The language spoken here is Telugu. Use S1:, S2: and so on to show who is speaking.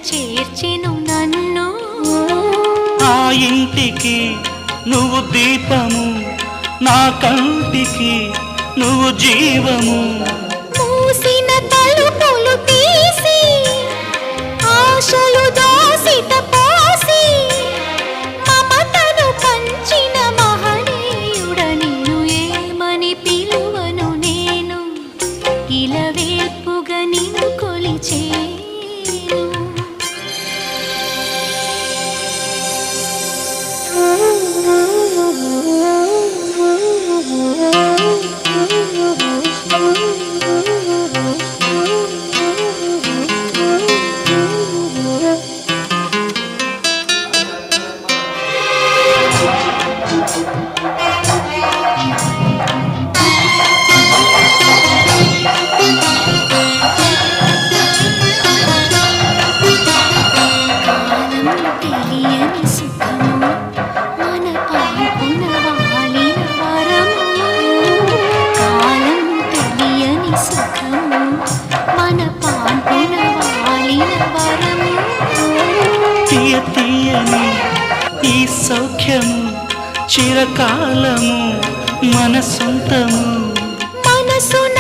S1: చేర్చెను నన్ను.
S2: ఆ ఇంటికి నువ్వు దీపము, నా కంటికి నువ్వు జీవము.
S1: మూసిన తలుపులు తీసి ఆశలు దోసిట పోసి మమతను పంచిన మహనీయుడ నిన్ను ఏమని పిలువను నేను, ఇలవేల్పుగా నిన్ను కొలిచేను. తెలియని సుఖము మన పాల్పున వాలిన వరము. కాలం తెలియని సుఖము మన పాల్పున వాలిన వరము.
S2: తీయ తీయని ఈ సౌఖ్యము చిరకాలము మన సొంతము.
S1: మనసున